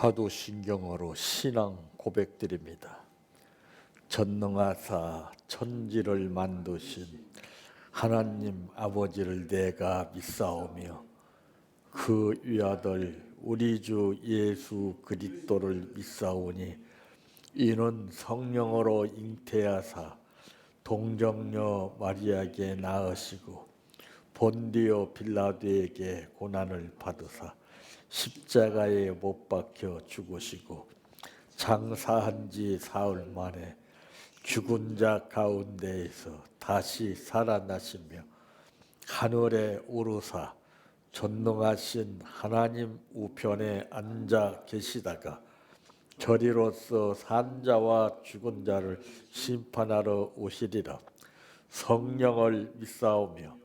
사도신경어로 신앙 고백드립니다. 전능하사 천지를 만드신 하나님 아버지를 내가 믿사오며 그 위아들 우리 주 예수 그리스도를 믿사오니 이는 성령으로 잉태하사 동정녀 마리아에게 낳으시고 본디오 빌라도에게 고난을 받으사 십자가에 못 박혀 죽으시고 장사한 지 사흘 만에 죽은 자 가운데에서 다시 살아나시며 하늘에 오르사 전능하신 하나님 우편에 앉아 계시다가 저리로서 산 자와 죽은 자를 심판하러 오시리라. 성령을 믿사오며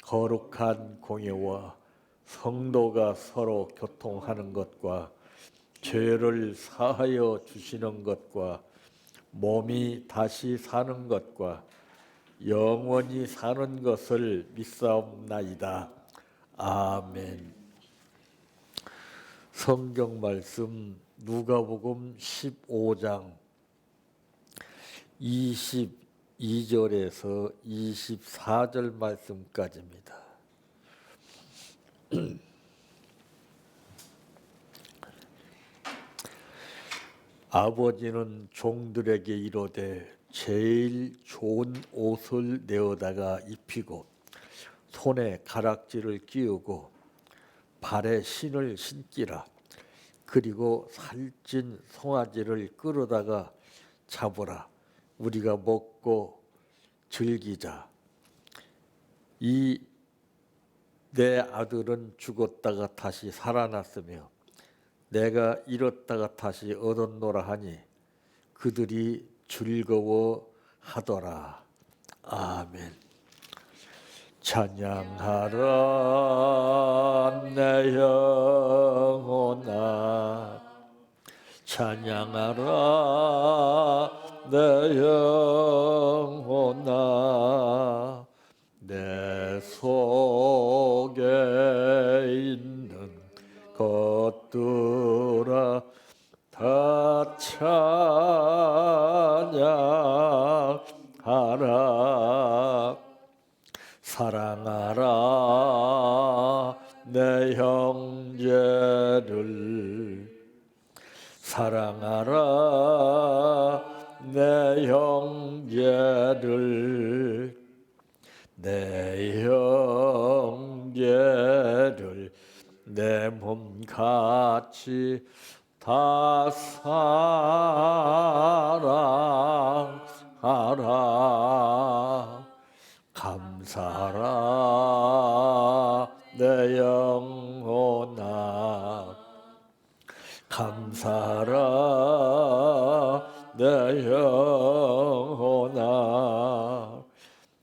거룩한 공예와 성도가 서로 교통하는 것과 죄를 사하여 주시는 것과 몸이 다시 사는 것과 영원히 사는 것을 믿사옵나이다. 아멘. 성경 말씀 누가복음 15장 22절에서 24절 말씀까지입니다. 아버지는 종들에게 이르되 제일 좋은 옷을 내어다가 입히고 손에 가락지를 끼우고 발에 신을 신기라. 그리고 살찐 송아지를 끌어다가 잡으라. 우리가 먹고 즐기자. 이 내 아들은 죽었다가 다시 살아났으며 내가 잃었다가 다시 얻었노라 하니 그들이 즐거워하더라. 아멘. 찬양하라 내 영혼아, 찬양하라 내 영혼아, 내 속에 있는 것들아 다 찬양하라. 사랑하라 내 형제를, 사랑하라 내 형제를, 내 형제를 내 몸같이 다 사랑하라. 감사하라 내 영혼아, 감사하라 내 영혼아,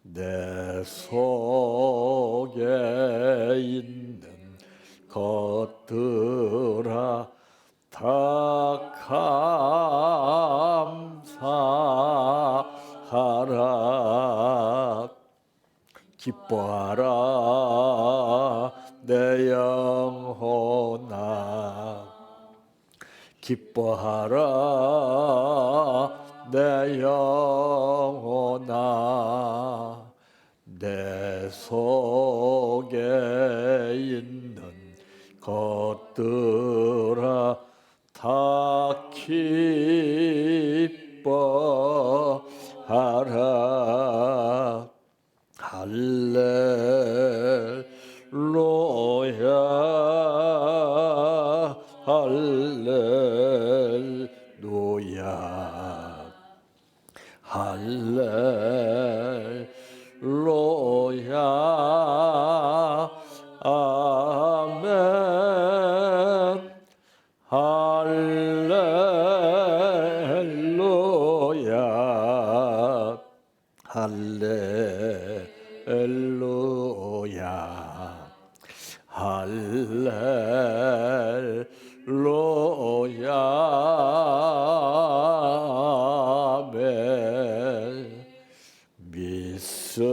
내 속에 있는 것들아 다 감사하라. 기뻐하라 내 영혼아, 기뻐하라 내 영혼아, 내 속에 있는 것들아 다 기뻐하라. 할렐루야, 할렐루야, 할렐루야. 아멘. 할렐루야, 할렐루야, 할렐루야. 아멘. 믿습니다,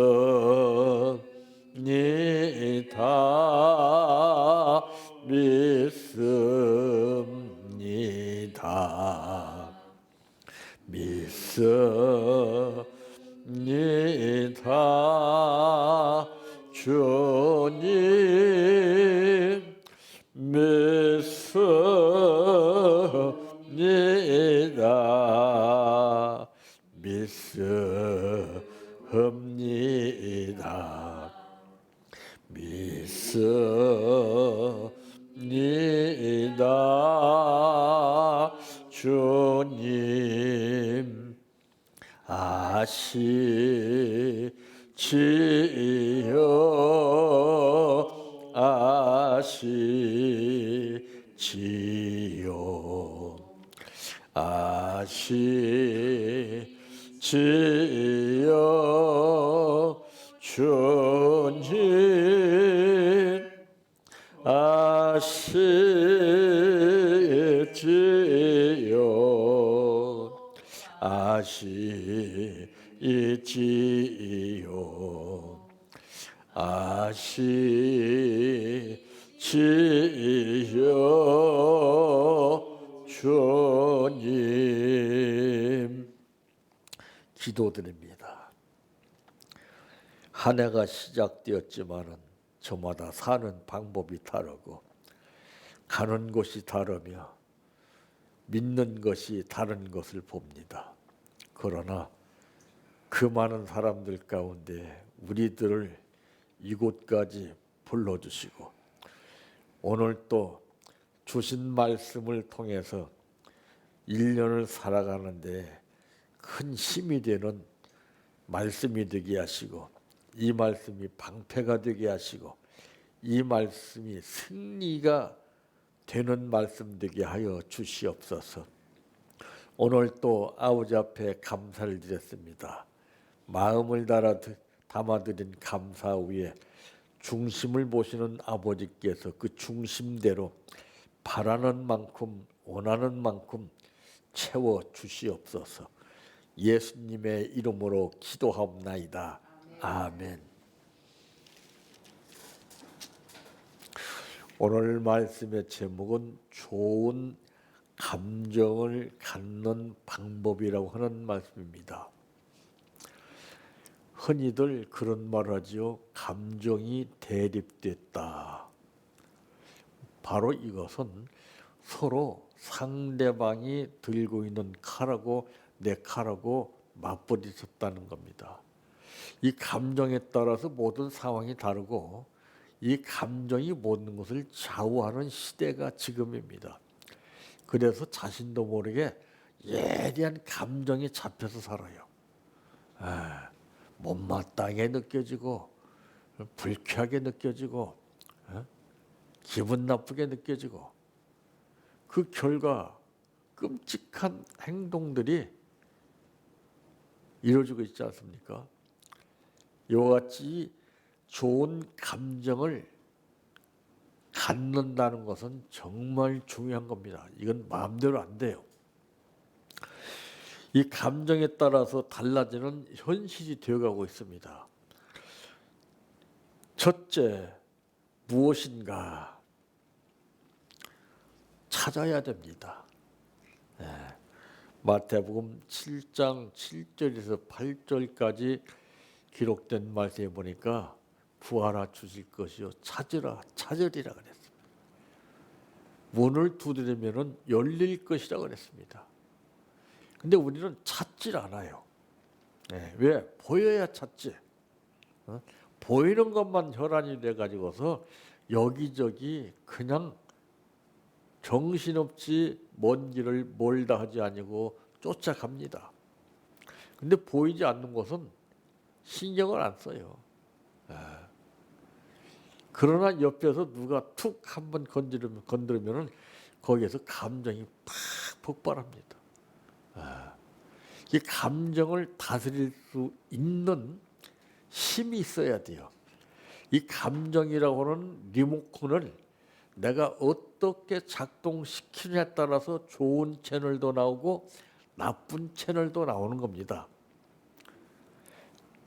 믿습니다. 믿습니다. 주님 믿습니다. 믿습니다. 믿습니다. 주님 아시지요. 아시지요. 아시지요. 주님 아시지요. 아시지요. 아시지요. 주님 기도드립니다. 한 해가 시작되었지만은 저마다 사는 방법이 다르고 가는 곳이 다르며 믿는 것이 다른 것을 봅니다. 그러나 그 많은 사람들 가운데 우리들을 이곳까지 불러주시고 오늘 또 주신 말씀을 통해서 1년을 살아가는데 큰 힘이 되는 말씀이 되게 하시고 이 말씀이 방패가 되게 하시고 이 말씀이 승리가 되는 말씀 되게 하여 주시옵소서. 오늘 또 아버지 앞에 감사를 드렸습니다. 마음을 담아드린 감사 후에 중심을 보시는 아버지께서 그 중심대로 바라는 만큼 원하는 만큼 채워 주시옵소서. 예수님의 이름으로 기도하옵나이다. 아멘. 오늘 말씀의 제목은 좋은 감정을 갖는 방법이라고 하는 말씀입니다. 흔히들 그런 말을 하지요. 감정이 대립됐다. 바로 이것은 서로 상대방이 들고 있는 칼하고 내 칼하고 맞부딪혔다는 겁니다. 이 감정에 따라서 모든 상황이 다르고 이 감정이 모든 것을 좌우하는 시대가 지금입니다. 그래서 자신도 모르게 예리한 감정이 잡혀서 살아요. 못마땅하게 느껴지고 불쾌하게 느껴지고 기분 나쁘게 느껴지고 그 결과 끔찍한 행동들이 이루어지고 있지 않습니까? 이와 같이 좋은 감정을 갖는다는 것은 정말 중요한 겁니다. 이건 마음대로 안 돼요. 이 감정에 따라서 달라지는 현실이 되어가고 있습니다. 첫째, 무엇인가 찾아야 됩니다. 마태복음 7장 7절에서 8절까지 기록된 말씀에 보니까 구하라 주실 것이요 찾으라 찾으리라 그랬습니다. 문을 두드리면은 열릴 것이라 그랬습니다. 근데 우리는 찾질 않아요. 왜? 보여야 찾지. 보이는 것만 혈안이 돼가지고서 여기저기 그냥 정신없이 먼 길을 몰다 하지 아니고 쫓아갑니다. 근데 보이지 않는 것은 신경을 안 써요. 그러나 옆에서 누가 툭 한번 건드리면은 거기에서 감정이 팍 폭발합니다. 이 감정을 다스릴 수 있는 힘이 있어야 돼요. 이 감정이라고 하는 리모컨을 내가 어떻게 작동시키느냐에 따라서 좋은 채널도 나오고 나쁜 채널도 나오는 겁니다.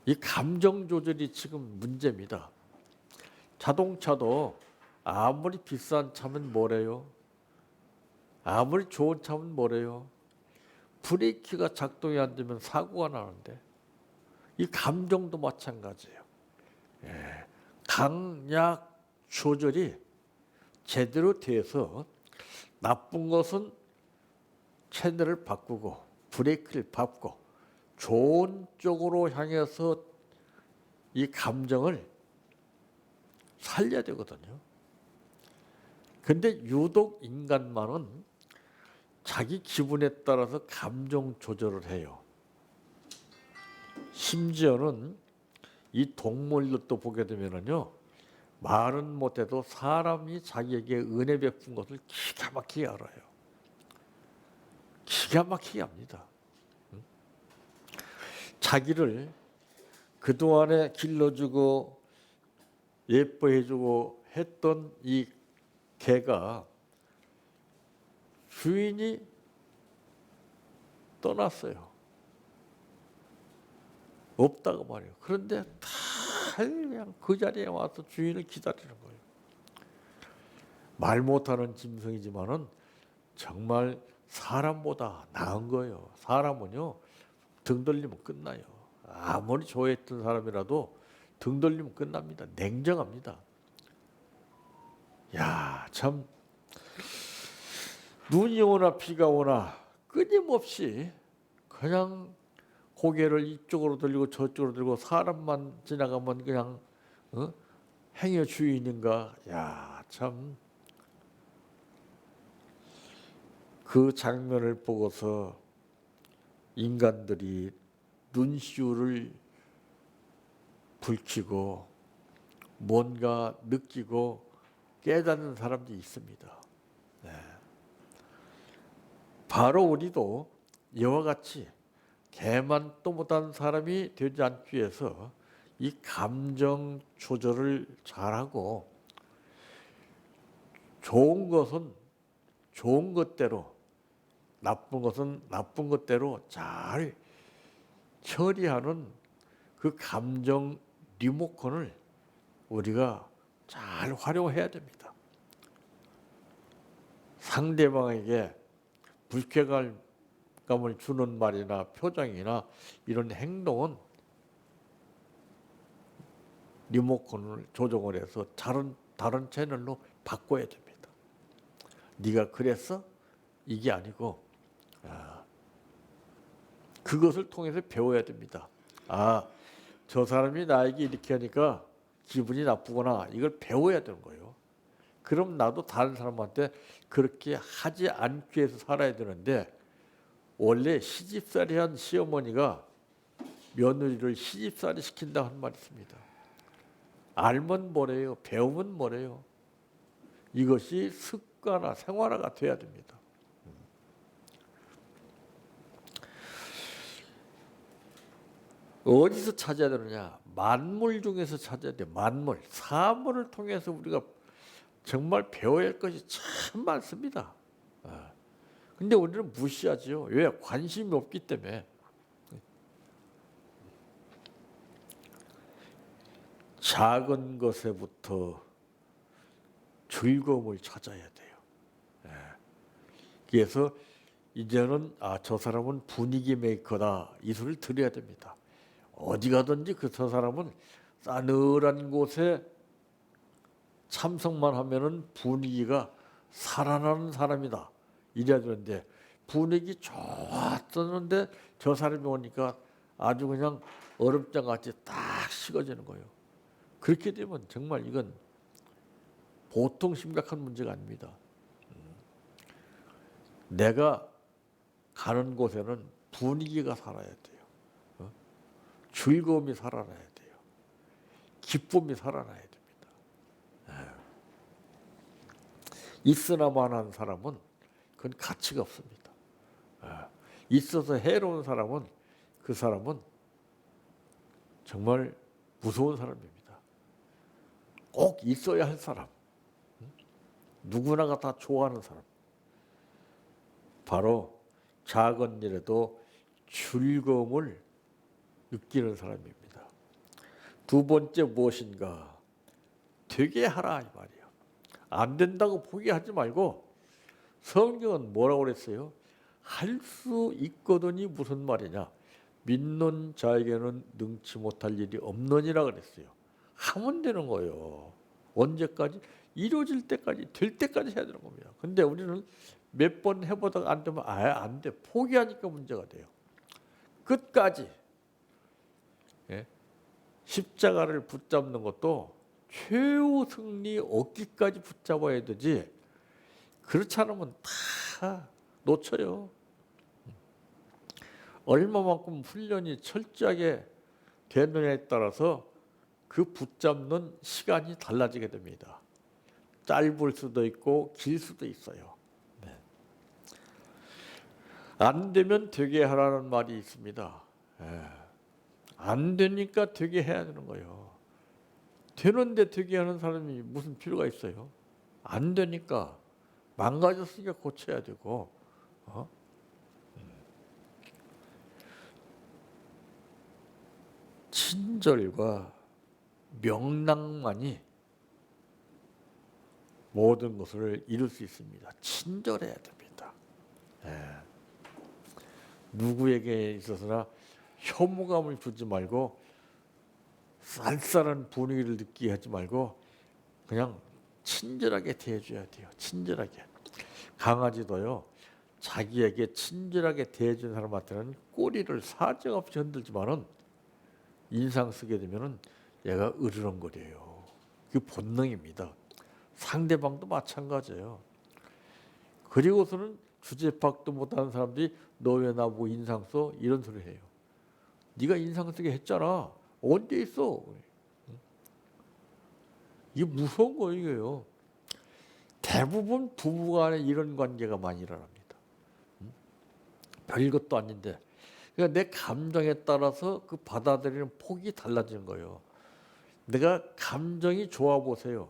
이 감정 조절이 지금 문제입니다. 자동차도 아무리 비싼 차면 뭐래요? 아무리 좋은 차면 뭐래요? 브레이크가 작동이 안 되면 사고가 나는데 이 감정도 마찬가지예요. 예. 강약 조절이 제대로 돼서 나쁜 것은 채널을 바꾸고 브레이크를 밟고 좋은 쪽으로 향해서 이 감정을 살려야 되거든요. 근데 유독 인간만은 자기 기분에 따라서 감정 조절을 해요. 심지어는 이 동물들도 보게 되면은요, 말은 못해도 사람이 자기에게 은혜 베푼 것을 기가 막히게 알아요. 기가 막히게 합니다. 자기를 그동안에 길러주고 예뻐해주고 했던 이 개가 주인이 떠났어요. 없다고 말이에요. 그런데 다 그냥 그 자리에 와서 주인을 기다리는 거예요. 말 못하는 짐승이지만은 정말 사람보다 나은 거예요. 사람은요, 등 돌리면 끝나요. 아무리 좋아했던 사람이라도 등 돌리면 끝납니다. 냉정합니다. 야, 참 눈이 오나 비가 오나 끊임없이 그냥 고개를 이쪽으로 들리고 저쪽으로 들고 사람만 지나가면 그냥 행여 주인인가. 야, 참 그 장면을 보고서 인간들이 눈시울을 붉히고 뭔가 느끼고 깨닫는 사람들이 있습니다. 네. 바로 우리도 이와 같이 개만 또 못한 사람이 되지 않기 위해서 이 감정 조절을 잘하고 좋은 것은 좋은 것대로 나쁜 것은 나쁜 것대로 잘 처리하는 그 감정 리모컨을 우리가 잘 활용해야 됩니다. 상대방에게 불쾌감을 주는 말이나 표정이나 이런 행동은 리모컨을 조정을 해서 다른 채널로 바꿔야 됩니다. 네가 그랬어? 이게 아니고 그것을 통해서 배워야 됩니다. 아, 저 사람이 나에게 이렇게 하니까 기분이 나쁘구나. 이걸 배워야 되는 거예요. 그럼 나도 다른 사람한테 그렇게 하지 않기 위해서 살아야 되는데, 원래 시집살이한 시어머니가 며느리를 시집살이 시킨다 한 말이 있습니다. 알면 뭐래요? 배우면 뭐래요? 이것이 습관화, 생활화가 돼야 됩니다. 어디서 찾아야 되느냐? 만물 중에서 찾아야 돼. 만물, 사물을 통해서 우리가 정말 배워야 할 것이 참 많습니다. 근데 우리는 무시하죠. 왜? 관심이 없기 때문에. 작은 것에부터 즐거움을 찾아야 돼요. 그래서 이제는 저 사람은 분위기 메이커다, 이 소리를 들어야 됩니다. 어디 가든지 저 사람은 싸늘한 곳에 참석만 하면은 분위기가 살아나는 사람이다, 이래야 되는데, 분위기 좋았었는데 저 사람이 오니까 아주 그냥 얼음장 같이 딱 식어지는 거예요. 그렇게 되면 정말 이건 보통 심각한 문제가 아닙니다. 내가 가는 곳에는 분위기가 살아야 돼요. 즐거움이 살아나야 돼요. 기쁨이 살아나야 됩니다. 있으나마나한 사람은 그건 가치가 없습니다. 있어서 해로운 사람은, 그 사람은 정말 무서운 사람입니다. 꼭 있어야 할 사람, 누구나가 다 좋아하는 사람, 바로 작은 일에도 즐거움을 느끼는 사람입니다. 두 번째 무엇인가? 되게 하라, 이 말이에요. 안 된다고 포기하지 말고, 성경은 뭐라고 그랬어요? 할 수 있거든이 무슨 말이냐. 믿는 자에게는 능치 못할 일이 없느니라 그랬어요. 하면 되는 거예요. 언제까지? 이루어질 때까지, 될 때까지 해야 되는 겁니다. 근데 우리는 몇 번 해보다가 안 되면 아예 안 돼. 포기하니까 문제가 돼요. 끝까지. 예? 십자가를 붙잡는 것도 최후 승리 얻기까지 붙잡아야 되지. 그렇지 않으면 다 놓쳐요. 얼마만큼 훈련이 철저하게 되느냐에 따라서 그 붙잡는 시간이 달라지게 됩니다. 짧을 수도 있고 길 수도 있어요. 네. 안 되면 되게 하라는 말이 있습니다. 안 되니까 되게 해야 되는 거예요. 되는데 되게 하는 사람이 무슨 필요가 있어요? 안 되니까 망가졌으니까 고쳐야 되고. 친절과 명랑만이 모든 것을 이룰 수 있습니다. 친절해야 됩니다. 누구에게 있어서나 혐오감을 주지 말고 쌀쌀한 분위기를 느끼게 하지 말고 그냥 친절하게 대해줘야 돼요. 친절하게. 강아지도요. 자기에게 친절하게 대해준 사람한테는 꼬리를 사정없이 흔들지만은 인상 쓰게 되면은 얘가 으르렁거려요. 그 본능입니다. 상대방도 마찬가지예요. 그리고서는 주제파악도 못하는 사람들이 너 왜 나보고 인상 써? 이런 소리 해요. 네가 인상 쓰게 했잖아. 언제 있어? 이게 무서운 거예요. 대부분 부부간에 이런 관계가 많이 일어납니다. 별것도 아닌데. 그러니까 내 감정에 따라서 그 받아들이는 폭이 달라지는 거예요. 내가 감정이 좋아 보세요.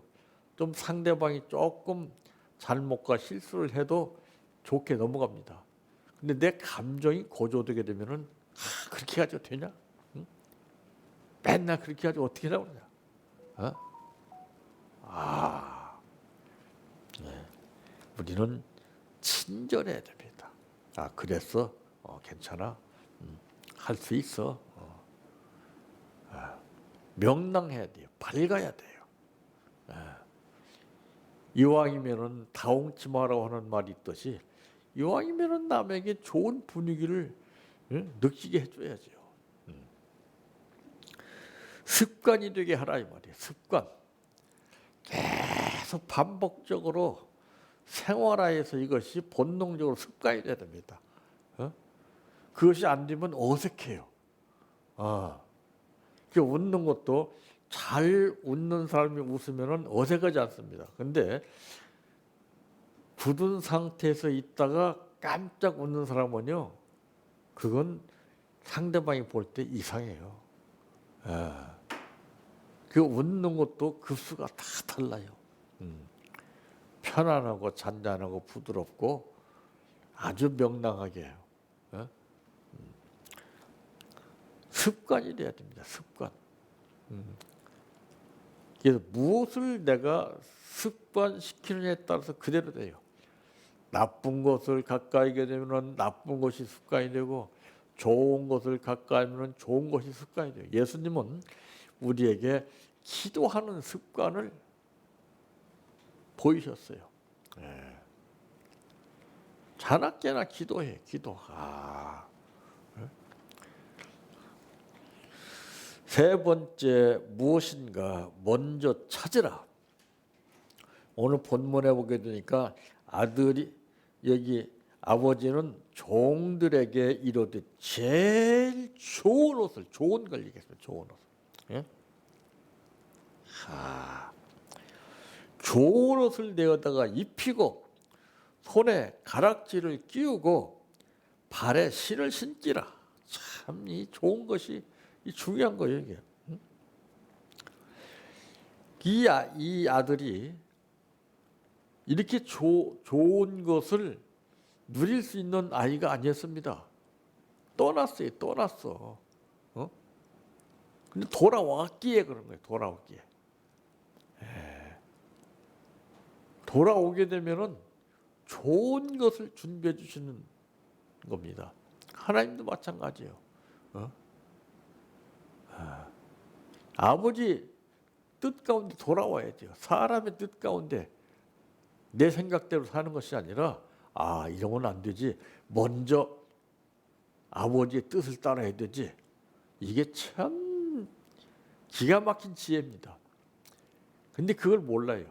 좀 상대방이 조금 잘못과 실수를 해도 좋게 넘어갑니다. 근데 내 감정이 고조되게 되면은 그렇게 가지고 되냐? 응? 맨날 그렇게 가지고 어떻게 나오냐? 네. 우리는 친절해야 됩니다. 그랬어? 괜찮아? 할 수 있어? 명랑해야 돼요. 밝아야 돼요. 이왕이면은 다홍치 마라고 하는 말이 있듯이 이왕이면은 남에게 좋은 분위기를 느끼게 해줘야죠. 습관이 되게 하라 이 말이에요. 습관. 계속 반복적으로 생활화해서 이것이 본능적으로 습관이 돼야 됩니다. 그것이 안 되면 어색해요. 웃는 것도 잘 웃는 사람이 웃으면 어색하지 않습니다. 근데 굳은 상태에서 있다가 깜짝 웃는 사람은요, 그건 상대방이 볼 때 이상해요. 그 웃는 것도 급수가 다 달라요. 편안하고 잔잔하고 부드럽고 아주 명랑하게 해요. 습관이 돼야 됩니다. 습관. 그래서 무엇을 내가 습관시키느냐에 따라서 그대로 돼요. 나쁜 것을 가까이 하게 되면 나쁜 것이 습관이 되고 좋은 것을 가까이 하면 좋은 것이 습관이 돼요. 예수님은 우리에게 기도하는 습관을 보이셨어요. 자나깨나 기도해. 기도. 세 번째 무엇인가 먼저 찾으라. 오늘 본문에 보게 되니까 아들이 여기 아버지는 종들에게 이르되 제일 좋은 옷을 좋은 걸 얘기했어요. 좋은 옷. 예? 좋은 옷을 내어다가 입히고 손에 가락지를 끼우고 발에 신을 신기라. 참 이 좋은 것이 이 중요한 거예요 이게. 이 아들이 이렇게 좋은 것을 누릴 수 있는 아이가 아니었습니다. 떠났어요. 떠났어. 근데 돌아왔기에 그런 거예요. 돌아왔기에. 돌아오게 되면은 좋은 것을 준비해 주시는 겁니다. 하나님도 마찬가지예요. 아버지 뜻 가운데 돌아와야 돼요. 사람의 뜻 가운데 내 생각대로 사는 것이 아니라 이런 건 안 되지. 먼저 아버지의 뜻을 따라야 되지. 이게 참 기가 막힌 지혜입니다. 근데 그걸 몰라요.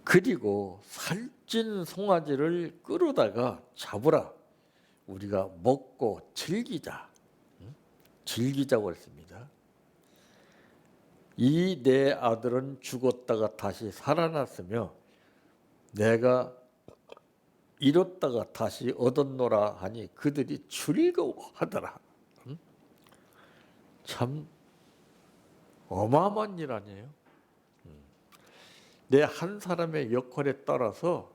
그리고 살찐 송아지를 끌어다가 잡으라. 우리가 먹고 즐기자. 즐기자고 했습니다. 이 내 아들은 죽었다가 다시 살아났으며 내가 잃었다가 다시 얻었노라 하니 그들이 즐거워하더라. 참 어마어마한 일 아니에요? 내 한 사람의 역할에 따라서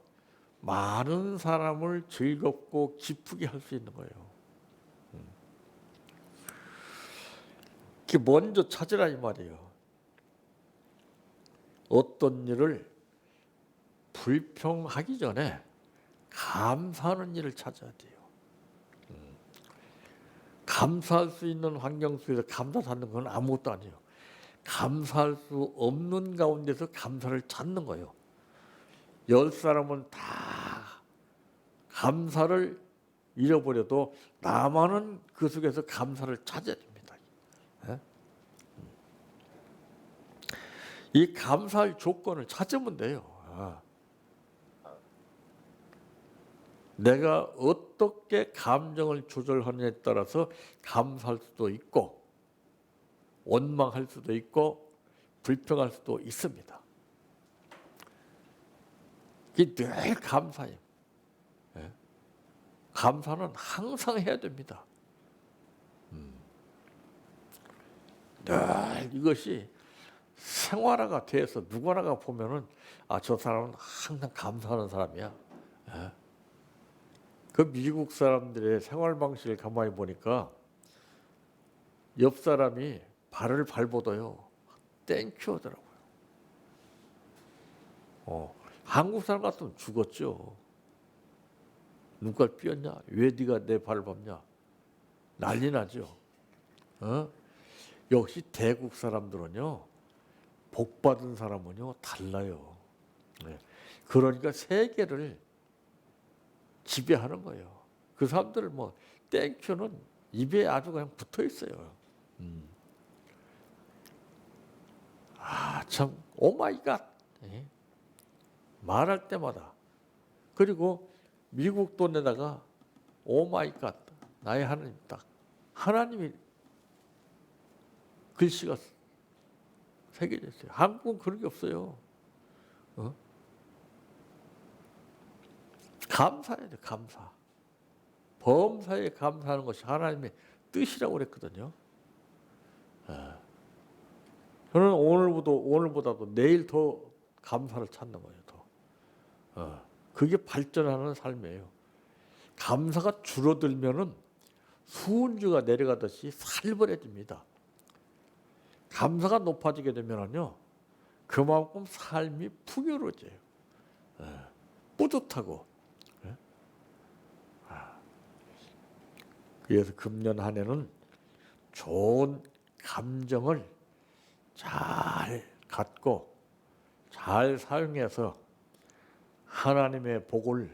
많은 사람을 즐겁고 기쁘게 할 수 있는 거예요. 그게 먼저 찾으라 이 말이에요. 어떤 일을 불평하기 전에 감사하는 일을 찾아야 돼요. 감사할 수 있는 환경 속에서 감사 찾는 건 아무것도 아니에요. 감사할 수 없는 가운데서 감사를 찾는 거예요. 10사람은 다 감사를 잃어버려도 나만은 그 속에서 감사를 찾아야 됩니다. 이 감사할 조건을 찾으면 돼요. 내가 어떻게 감정을 조절하느냐에 따라서 감사할 수도 있고 원망할 수도 있고 불평할 수도 있습니다. 이게 늘 감사해요. 감사는 항상 해야 됩니다. 늘 이것이 생활화가 돼서 누구나가 보면은 저 사람은 항상 감사하는 사람이야. 그 미국 사람들의 생활 방식을 가만히 보니까 옆 사람이 발을 밟아도요 땡큐 하더라고요. 한국 사람 같으면 죽었죠. 눈깔 삐었냐? 왜 네가 내 발을 밟냐? 난리 나죠. 역시 대국 사람들은요 복 받은 사람은요 달라요. 그러니까 세계를 지배하는 거예요. 그 사람들 뭐 땡큐는 입에 아주 그냥 붙어 있어요. 참 오마이갓 말할 때마다. 그리고 미국 돈에다가 오마이갓 나의 하나님 딱 하나님이 글씨가 새겨져 있어요. 한국은 그런 게 없어요. 감사해야 돼. 감사. 범사에 감사하는 것이 하나님의 뜻이라고 그랬거든요. 저는 오늘보다도 내일 더 감사를 찾는 거예요. 더. 그게 발전하는 삶이에요. 감사가 줄어들면은 수은주가 내려가듯이 살벌해집니다. 감사가 높아지게 되면은요, 그만큼 삶이 풍요로워져요. 뿌듯하고. 그래서 금년 한 해는 좋은 감정을 잘 갖고 잘 사용해서 하나님의 복을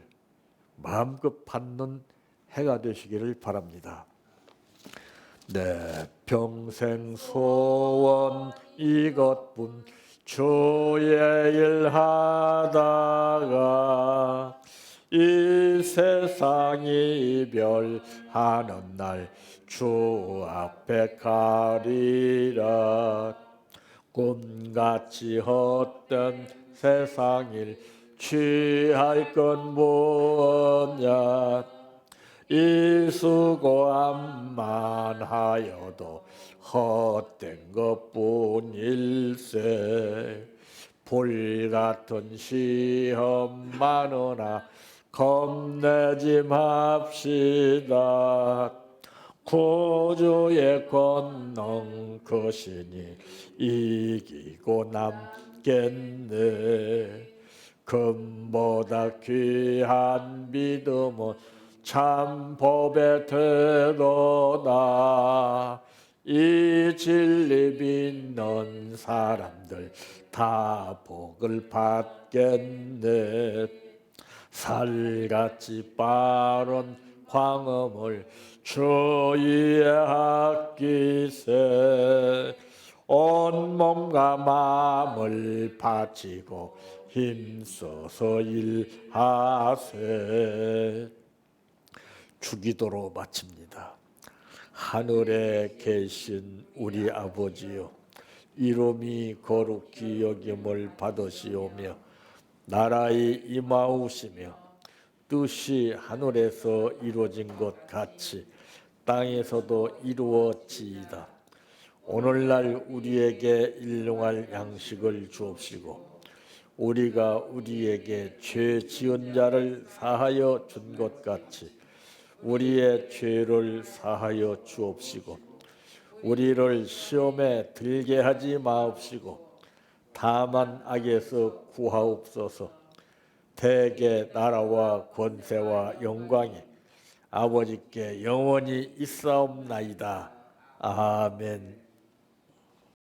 마음껏 받는 해가 되시기를 바랍니다. 내 평생 소원 이것뿐 주의 일 하다가 이 세상이 이별하는 날 주 앞에 가리라. 꿈같이 헛된 세상일 취할 건 뭐냐. 이 수고함만 하여도 헛된 것뿐일세. 불같은 시험 많으나 겁내지 맙시다. 구주의 권능 크시니 이기고 남겠네. 금보다 귀한 믿음은 참 법의 태도다. 이 진리 믿는 사람들 다 복을 받겠네. 살같이 빠른 광음을 주위에 아끼세. 온 몸과 마음을 바치고 힘써서 일하세. 주기도로 마칩니다. 하늘에 계신 우리 아버지여, 이름이 거룩히 여김을 받으시오며 나라의 임하오시며 뜻이 하늘에서 이루어진 것 같이 땅에서도 이루어지이다. 오늘날 우리에게 일용할 양식을 주옵시고 우리가 우리에게 죄 지은 자를 사하여 준 것 같이 우리의 죄를 사하여 주옵시고 우리를 시험에 들게 하지 마옵시고 다만 악에서 구하옵소서. 대개 나라와 권세와 영광이 아버지께 영원히 있사옵나이다. 아멘.